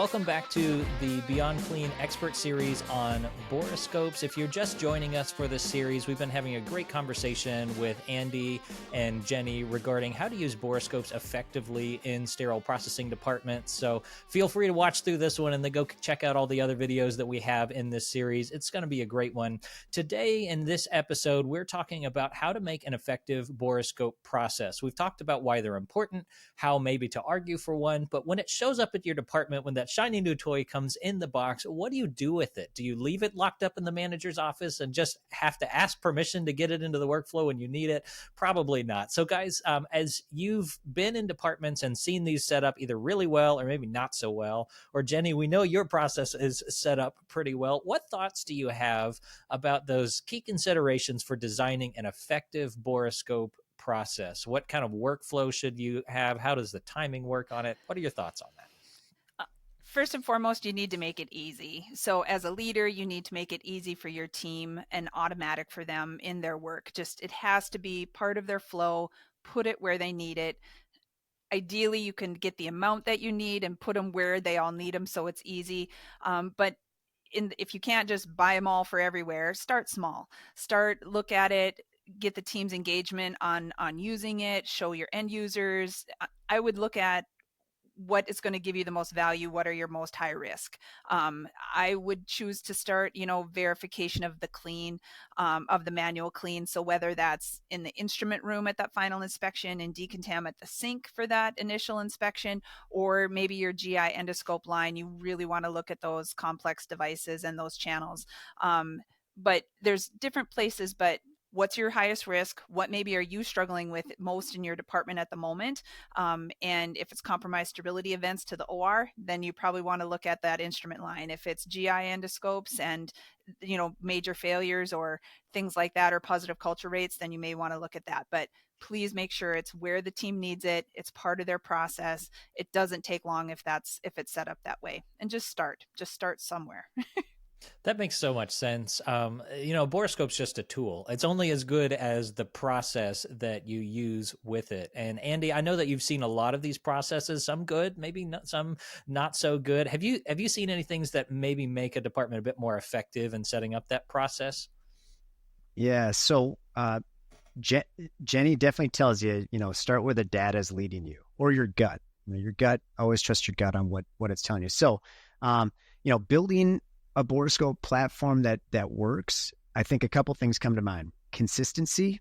Welcome back to the Beyond Clean Expert Series on Borescopes. If you're just joining us for this series, we've been having a great conversation with Andy and Jenni regarding how to use borescopes effectively in sterile processing departments. So feel free to watch through this one and then go check out all the other videos that we have in this series. It's going to be a great one. Today in this episode, we're talking about how to make an effective borescope process. We've talked about why they're important, how maybe to argue for one, but when it shows up at your department, when that shiny new toy comes in the box, what do you do with it? Do you leave it locked up in the manager's office and just have to ask permission to get it into the workflow when you need it? Probably not. So guys, as you've been in departments and seen these set up either really well or maybe not so well, or Jenni, we know your process is set up pretty well. What thoughts do you have about those key considerations for designing an effective borescope process? What kind of workflow should you have? How does the timing work on it? What are your thoughts on that? First and foremost, you need to make it easy. So as a leader, you need to make it easy for your team and automatic for them in their work. It has to be part of their flow, put it where they need it. Ideally, you can get the amount that you need and put them where they all need them so it's easy. But if you can't just buy them all for everywhere, start small. Look at it, get the team's engagement on using it, show your end users. I would look at what is going to give you the most value. What are your most high risk? I would choose to start, verification of the clean, of the manual clean. So whether that's in the instrument room at that final inspection and decontam at the sink for that initial inspection, or maybe your GI endoscope line, you really want to look at those complex devices and those channels. But there's different places, but what's your highest risk? What maybe are you struggling with most in your department at the moment? And if it's compromised sterility events to the OR, then you probably want to look at that instrument line. If it's GI endoscopes and major failures or things like that, or positive culture rates, then you may want to look at that. But please make sure it's where the team needs it. It's part of their process. It doesn't take long if it's set up that way. And just start somewhere. That makes so much sense. Borescope's just a tool. It's only as good as the process that you use with it. And Andy, I know that you've seen a lot of these processes, some good, maybe not, some not so good. Have you seen any things that maybe make a department a bit more effective in setting up that process? Yeah. So Jenni definitely tells you, start where the data is leading you, or your gut. Your gut, always trust your gut on what it's telling you. So, building a borescope platform that works, I think a couple things come to mind. Consistency,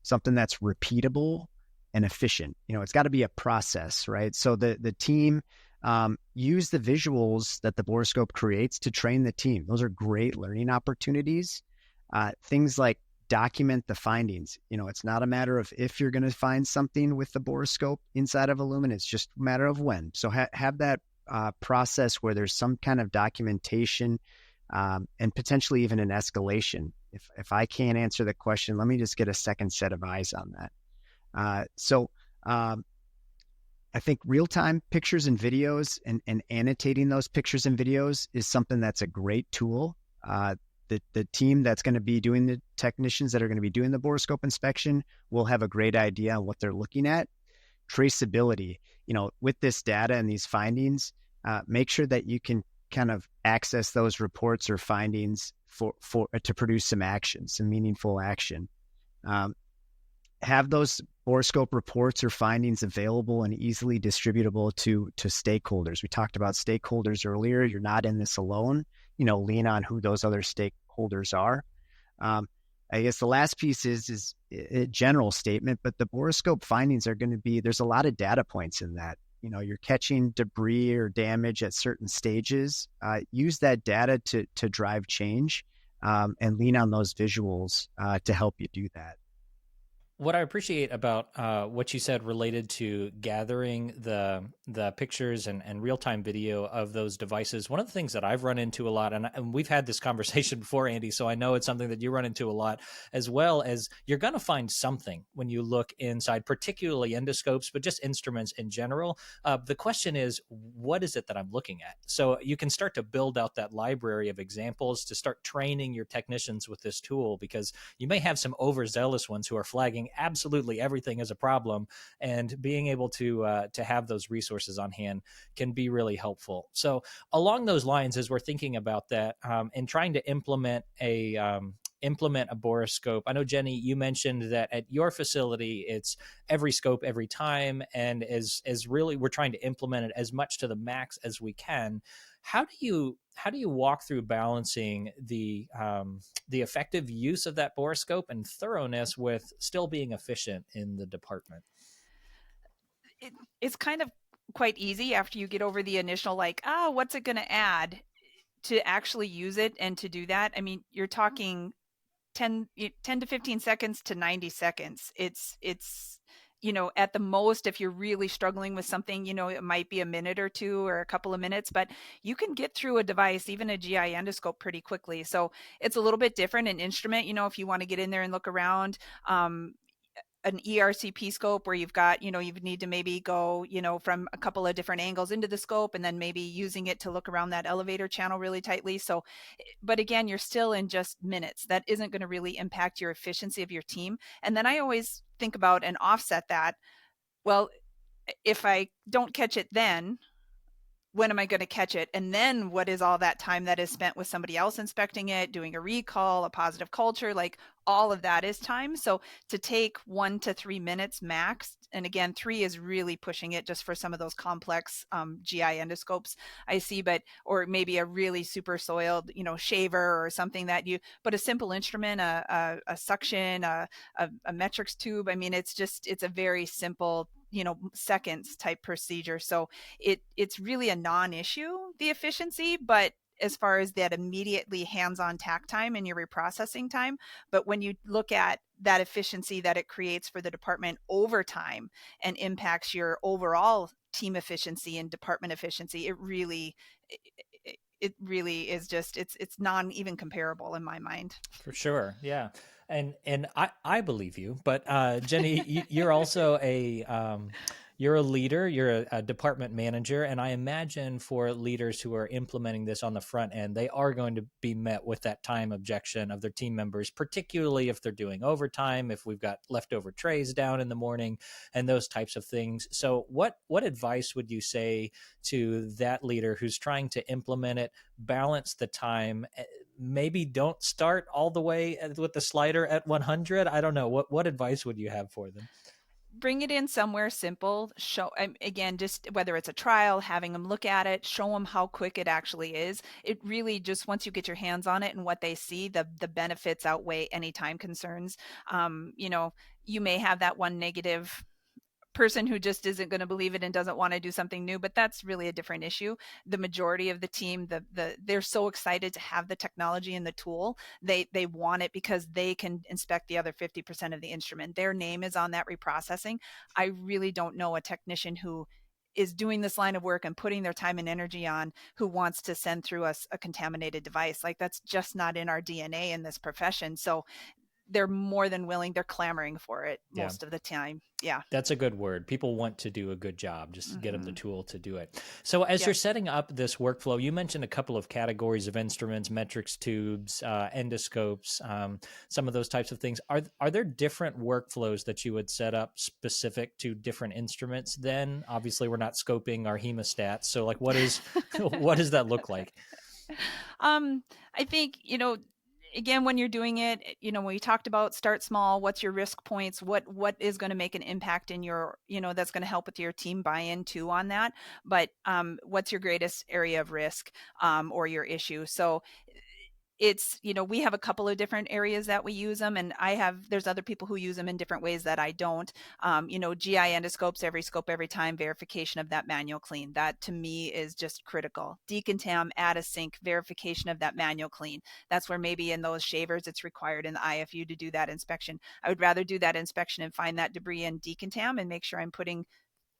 something that's repeatable and efficient. It's got to be a process, right? So the team use the visuals that the borescope creates to train the team. Those are great learning opportunities. Things like document the findings. It's not a matter of if you're going to find something with the borescope inside of a lumen. It's just a matter of when. So have that process where there's some kind of documentation and potentially even an escalation. If I can't answer the question, let me just get a second set of eyes on that. So I think real-time pictures and videos and annotating those pictures and videos is something that's a great tool. The team that's going to be doing, the technicians that are going to be doing the borescope inspection will have a great idea on what they're looking at. Traceability, with this data and these findings, make sure that you can kind of access those reports or findings to produce some meaningful action. Have those borescope reports or findings available and easily distributable to stakeholders. We talked about stakeholders earlier. You're not in this alone. Lean on who those other stakeholders are. I guess the last piece is a general statement, but the borescope findings are going to be, there's a lot of data points in that. You're catching debris or damage at certain stages. Use that data to drive change and lean on those visuals to help you do that. What I appreciate about what you said related to gathering the pictures and real-time video of those devices, one of the things that I've run into a lot, and we've had this conversation before, Andy, so I know it's something that you run into a lot, as well as you're going to find something when you look inside, particularly endoscopes, but just instruments in general. The question is, what is it that I'm looking at? So you can start to build out that library of examples to start training your technicians with this tool, because you may have some overzealous ones who are flagging thinking absolutely everything is a problem, and being able to have those resources on hand can be really helpful. So along those lines, as we're thinking about that, and trying to implement a borescope. I know, Jenni, you mentioned that at your facility, it's every scope every time. And as really, we're trying to implement it as much to the max as we can. How do you walk through balancing the effective use of that borescope and thoroughness with still being efficient in the department? It's kind of quite easy after you get over the initial, like, what's it going to add, to actually use it and to do that. I mean, you're talking 10 to 15 seconds to 90 seconds. It's at the most, if you're really struggling with something, it might be a minute or two or a couple of minutes, but you can get through a device, even a GI endoscope, pretty quickly. So it's a little bit different. An instrument, if you want to get in there and look around, an ERCP scope where you've got, you need to maybe go, from a couple of different angles into the scope, and then maybe using it to look around that elevator channel really tightly. So, but again, you're still in just minutes. That isn't going to really impact your efficiency of your team. And then I always think about and offset that. Well, if I don't catch it then, when am I going to catch it? And then what is all that time that is spent with somebody else inspecting it, doing a recall, a positive culture, like all of that is time. So to take 1 to 3 minutes max, and again, 3 is really pushing it just for some of those complex GI endoscopes I see, or maybe a really super soiled, shaver or something but a simple instrument, a suction, a metrics tube. I mean, it's a very simple, seconds type procedure. So it's really a non-issue, the efficiency, but as far as that immediately hands-on tack time and your reprocessing time. But when you look at that efficiency that it creates for the department over time and impacts your overall team efficiency and department efficiency, it really is just, it's non even comparable in my mind. For sure. Yeah. And I believe you, but Jenni, you're also you're a leader, you're a department manager, and I imagine for leaders who are implementing this on the front end, they are going to be met with that time objection of their team members, particularly if they're doing overtime, if we've got leftover trays down in the morning, and those types of things. So what advice would you say to that leader who's trying to implement it, balance the time? Maybe don't start all the way with the slider at 100. I don't know. What advice would you have for them? Bring it in somewhere simple. Show, again, just whether it's a trial, having them look at it, show them how quick it actually is. It really just, once you get your hands on it and what they see, the benefits outweigh any time concerns. You may have that one negative person who just isn't going to believe it and doesn't want to do something new, but that's really a different issue. The majority of the team, they're so excited to have the technology and the tool. They want it because they can inspect the other 50% of the instrument. Their name is on that reprocessing. I really don't know a technician who is doing this line of work and putting their time and energy on who wants to send through us a contaminated device. Like, that's just not in our DNA in this profession. So they're more than willing. They're clamoring for it most of the time. Yeah. That's a good word. People want to do a good job. Just get them the tool to do it. So as you're setting up this workflow, you mentioned a couple of categories of instruments, metrics tubes, endoscopes, some of those types of things. Are there different workflows that you would set up specific to different instruments then? Obviously, we're not scoping our hemostats. So like, what does that look like? I think, again, when you're doing it, when we talked about start small, what's your risk points, what is going to make an impact in your, that's going to help with your team buy-in too on that. But what's your greatest area of risk or your issue? So it's, we have a couple of different areas that we use them, and there's other people who use them in different ways that I don't. GI endoscopes, every scope, every time, verification of that manual clean. That to me is just critical. Decontam, add a sync, verification of that manual clean. That's where maybe in those shavers, it's required in the IFU to do that inspection. I would rather do that inspection and find that debris in decontam and make sure I'm putting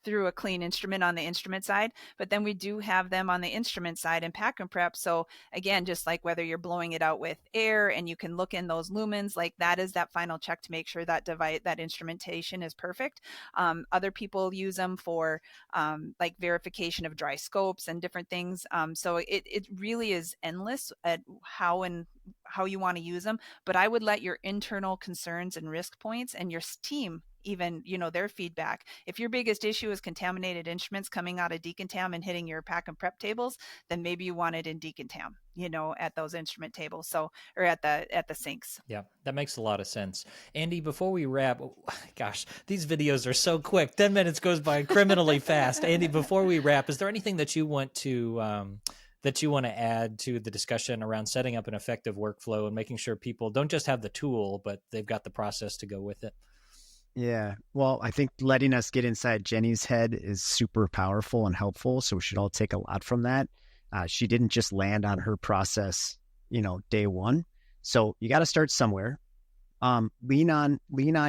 through a clean instrument on the instrument side, but then we do have them on the instrument side in pack and prep. So again, just like whether you're blowing it out with air and you can look in those lumens, like that is that final check to make sure that device, that instrumentation is perfect. Other people use them for like verification of dry scopes and different things. So it really is endless at how you want to use them. But I would let your internal concerns and risk points and your team, even, their feedback. If your biggest issue is contaminated instruments coming out of decontam and hitting your pack and prep tables, then maybe you want it in decontam, at those instrument tables. So, or at the sinks. Yeah, that makes a lot of sense. Andy, before we wrap, gosh, these videos are so quick. 10 minutes goes by criminally fast. Andy, before we wrap, is there anything that you want to add to the discussion around setting up an effective workflow and making sure people don't just have the tool, but they've got the process to go with it? Yeah. Well, I think letting us get inside Jenni's head is super powerful and helpful. So we should all take a lot from that. She didn't just land on her process, day one. So you got to start somewhere. Lean on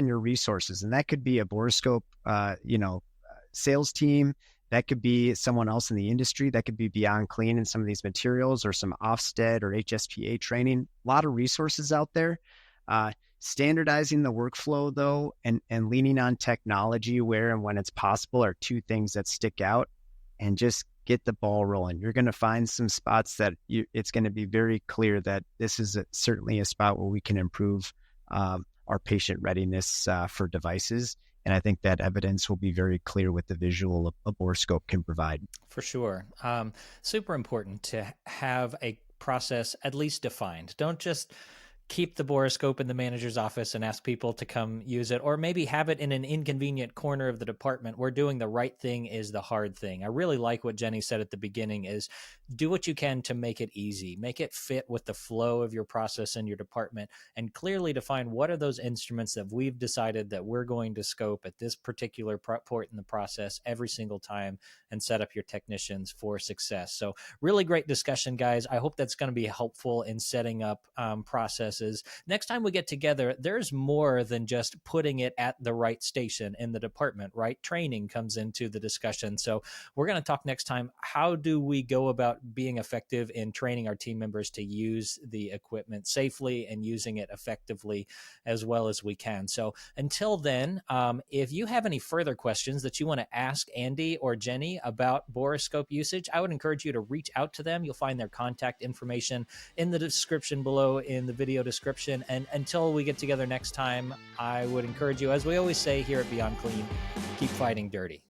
your resources. And that could be a Borescope, sales team. That could be someone else in the industry. That could be Beyond Clean in some of these materials, or some Ofsted or HSPA training. A lot of resources out there. Standardizing the workflow, though, and leaning on technology where and when it's possible are two things that stick out. And just get the ball rolling. You're going to find some spots that it's going to be very clear that this is certainly a spot where we can improve our patient readiness for devices. And I think that evidence will be very clear with the visual a Borescope can provide. For sure. Super important to have a process at least defined. Don't just keep the Borescope in the manager's office and ask people to come use it, or maybe have it in an inconvenient corner of the department where doing the right thing is the hard thing. I really like what Jenni said at the beginning is do what you can to make it easy, make it fit with the flow of your process and your department, and clearly define what are those instruments that we've decided that we're going to scope at this particular point in the process every single time, and set up your technicians for success. So really great discussion, guys. I hope that's going to be helpful in setting up processes. Next time we get together, there's more than just putting it at the right station in the department, right? Training comes into the discussion. So we're going to talk next time. How do we go about being effective in training our team members to use the equipment safely and using it effectively as well as we can? So until then, if you have any further questions that you want to ask Andy or Jenni about Borescope usage, I would encourage you to reach out to them. You'll find their contact information in the description below in the video description. And until we get together next time, I would encourage you, as we always say here at Beyond Clean, keep fighting dirty.